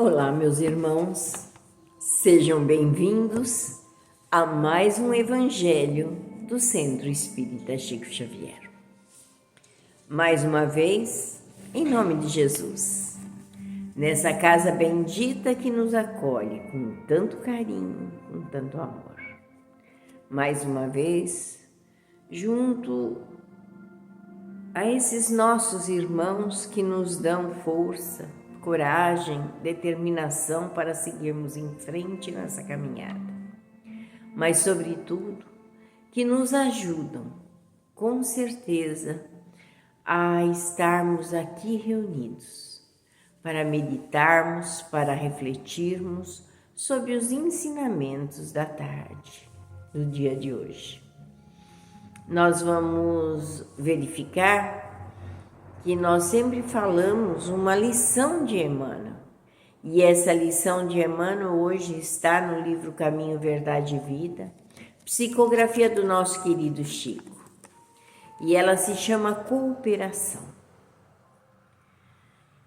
Olá, meus irmãos, sejam bem-vindos a mais um Evangelho do Centro Espírita Chico Xavier. Mais uma vez, em nome de Jesus, nessa casa bendita que nos acolhe com tanto carinho, com tanto amor. Mais uma vez, junto a esses nossos irmãos que nos dão força, coragem, determinação para seguirmos em frente nessa caminhada, mas, sobretudo, que nos ajudam, com certeza, a estarmos aqui reunidos, para meditarmos, para refletirmos sobre os ensinamentos da tarde, do dia de hoje. Nós vamos verificar que nós sempre falamos uma lição de Emmanuel. E essa lição de Emmanuel hoje está no livro Caminho, Verdade e Vida, psicografia do nosso querido Chico. E ela se chama Cooperação.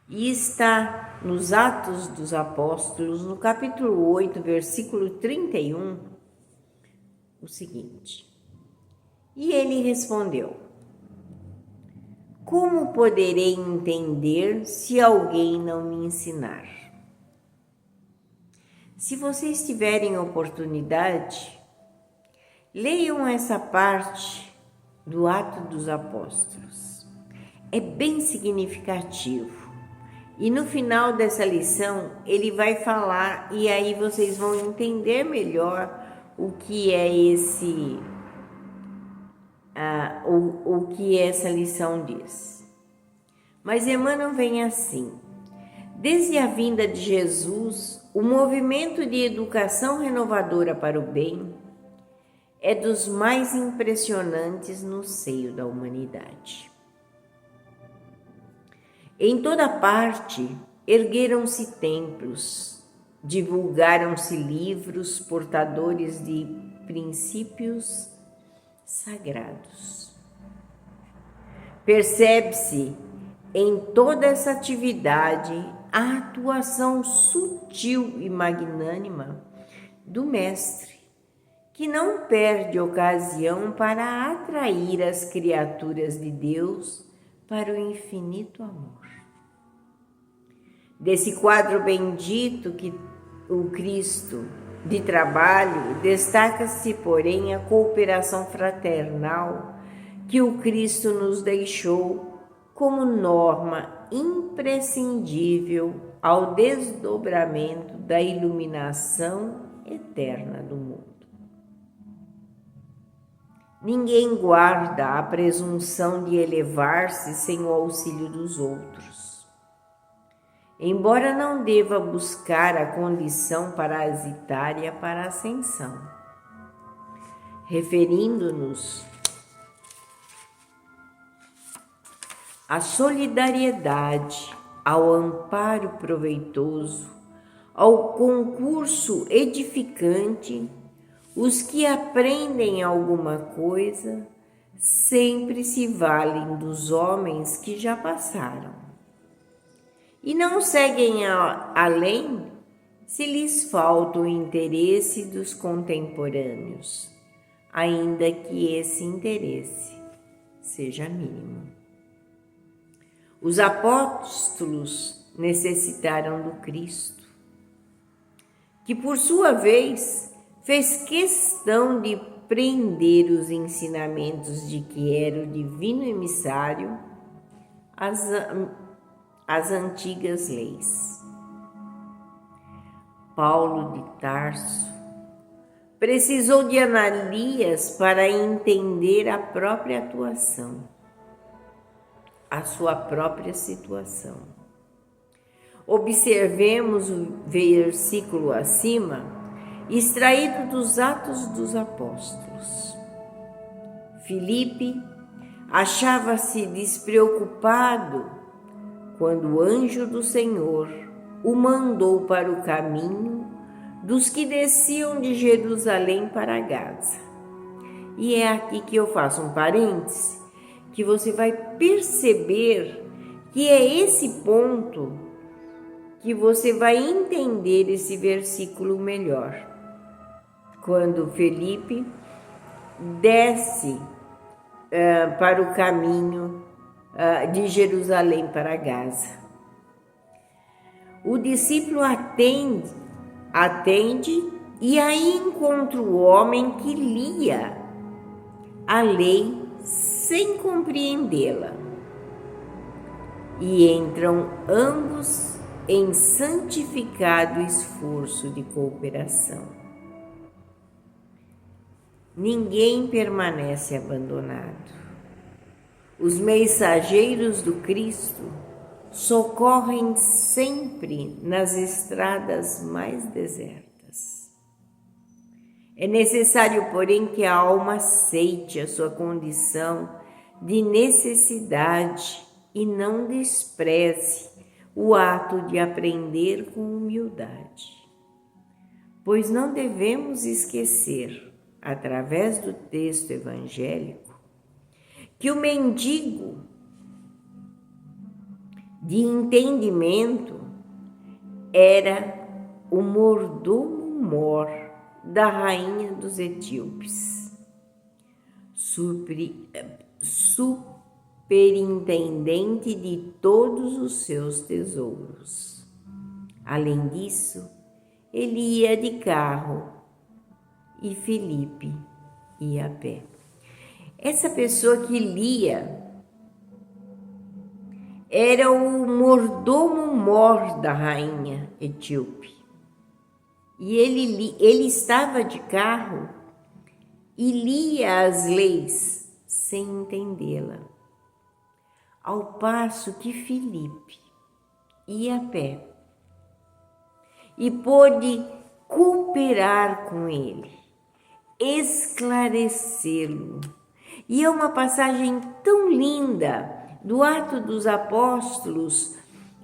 E está nos Atos dos Apóstolos, no capítulo 8, versículo 31, o seguinte: E ele respondeu: Como poderei entender se alguém não me ensinar? Se vocês tiverem oportunidade, leiam essa parte do Ato dos Apóstolos. É bem significativo. E no final dessa lição, ele vai falar, e aí vocês vão entender melhor o que é o que essa lição diz. Mas Emmanuel vem assim: desde a vinda de Jesus, o movimento de educação renovadora para o bem é dos mais impressionantes no seio da humanidade. Em toda parte ergueram-se templos, divulgaram-se livros portadores de princípios sagrados. Percebe-se em toda essa atividade a atuação sutil e magnânima do Mestre, que não perde ocasião para atrair as criaturas de Deus para o infinito amor. Desse quadro bendito que o Cristo de trabalho, destaca-se, porém, a cooperação fraternal que o Cristo nos deixou como norma imprescindível ao desdobramento da iluminação eterna do mundo. Ninguém guarda a presunção de elevar-se sem o auxílio dos outros. Embora não deva buscar a condição parasitária para a ascensão. Referindo-nos à solidariedade, ao amparo proveitoso, ao concurso edificante, os que aprendem alguma coisa sempre se valem dos homens que já passaram. E não seguem além se lhes falta o interesse dos contemporâneos, ainda que esse interesse seja mínimo. Os apóstolos necessitaram do Cristo, que por sua vez fez questão de prender os ensinamentos de que era o divino emissário às antigas leis. Paulo de Tarso precisou de Ananias para entender a própria atuação, a sua própria situação. Observemos o versículo acima, extraído dos Atos dos Apóstolos. Filipe achava-se despreocupado quando o anjo do Senhor o mandou para o caminho dos que desciam de Jerusalém para Gaza. E é aqui que eu faço um parêntese, que você vai perceber que é esse ponto que você vai entender esse versículo melhor. Quando Felipe desce para o caminho de Jerusalém para Gaza. O discípulo atende e aí encontra o homem que lia a lei sem compreendê-la. E entram ambos em santificado esforço de cooperação. Ninguém permanece abandonado. Os mensageiros do Cristo socorrem sempre nas estradas mais desertas. É necessário, porém, que a alma aceite a sua condição de necessidade e não despreze o ato de aprender com humildade. Pois não devemos esquecer, através do texto evangélico, que o mendigo de entendimento era o mordomo-mor da rainha dos etíopes, superintendente de todos os seus tesouros. Além disso, ele ia de carro e Felipe ia a pé. Essa pessoa que lia era o mordomo-mor da rainha etíope. E ele estava de carro e lia as leis sem entendê-la. Ao passo que Felipe ia a pé e pôde cooperar com ele, esclarecê-lo. E é uma passagem tão linda do Atos dos Apóstolos,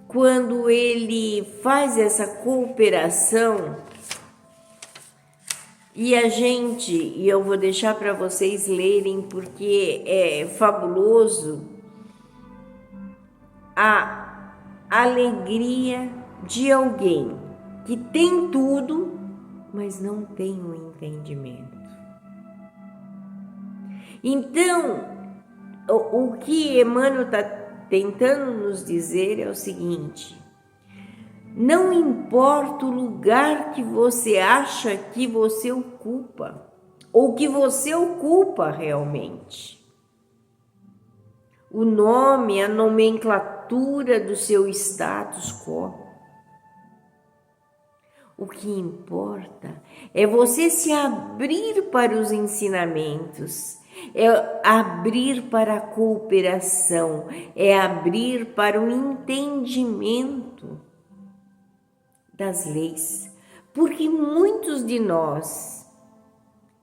quando ele faz essa cooperação. E eu vou deixar para vocês lerem, porque é fabuloso a alegria de alguém que tem tudo, mas não tem o entendimento. Então, o que Emmanuel está tentando nos dizer é o seguinte: não importa o lugar que você acha que você ocupa, ou que você ocupa realmente, o nome, a nomenclatura do seu status quo. O que importa é você se abrir para os ensinamentos, é abrir para a cooperação, é abrir para o entendimento das leis, porque muitos de nós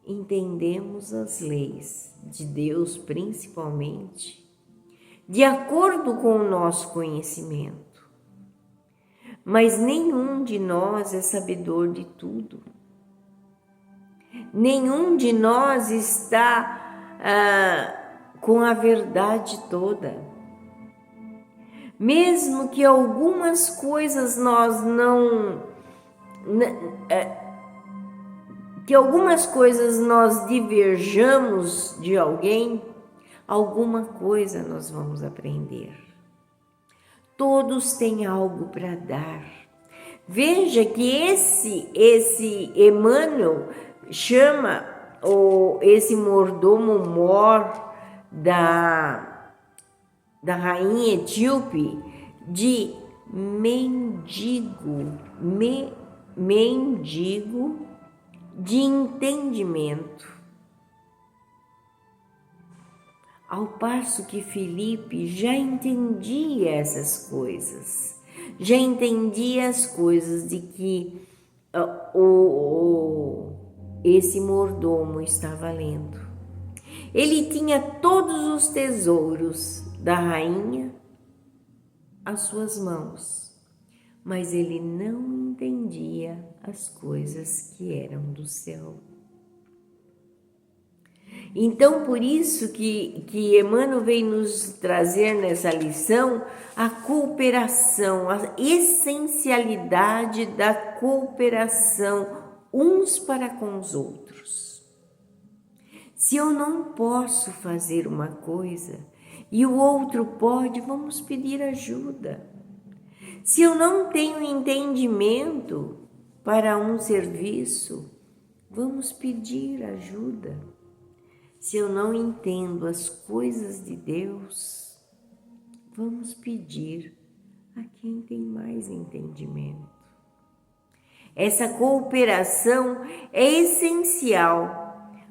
entendemos as leis de Deus, principalmente, de acordo com o nosso conhecimento, mas nenhum de nós é sabedor de tudo. Nenhum de nós está com a verdade toda. Mesmo que algumas coisas nós diverjamos de alguém, alguma coisa nós vamos aprender. Todos têm algo para dar. Veja que esse Emmanuel chama esse mordomo-mor da rainha etíope de mendigo de entendimento. Ao passo que Felipe já entendia essas coisas, já entendia as coisas de que esse mordomo estava lendo. Ele tinha todos os tesouros da rainha às suas mãos, mas ele não entendia as coisas que eram do céu. Então, por isso que Emmanuel vem nos trazer nessa lição a cooperação, a essencialidade da cooperação uns para com os outros. Se eu não posso fazer uma coisa e o outro pode, vamos pedir ajuda. Se eu não tenho entendimento para um serviço, vamos pedir ajuda. Se eu não entendo as coisas de Deus, vamos pedir a quem tem mais entendimento. Essa cooperação é essencial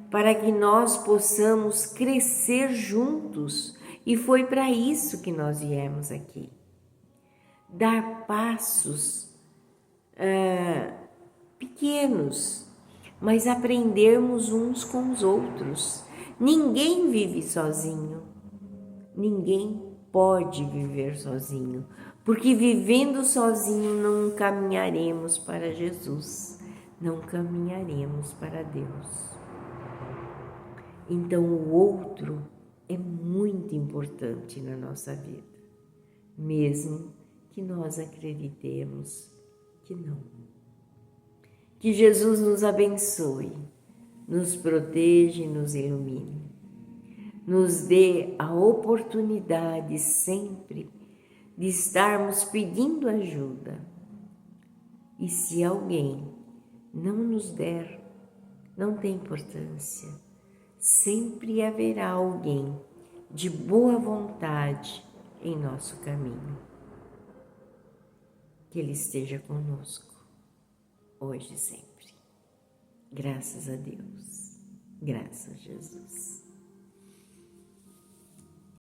para que nós possamos crescer juntos, e foi para isso que nós viemos aqui. Dar passos pequenos, mas aprendermos uns com os outros. Ninguém vive sozinho, ninguém pode viver sozinho, porque vivendo sozinho não caminharemos para Jesus, não caminharemos para Deus. Então o outro é muito importante na nossa vida, mesmo que nós acreditemos que não. Que Jesus nos abençoe, nos proteja e nos ilumine. Nos dê a oportunidade sempre de estarmos pedindo ajuda. E se alguém não nos der, não tem importância. Sempre haverá alguém de boa vontade em nosso caminho. Que Ele esteja conosco, hoje e sempre. Graças a Deus, graças a Jesus.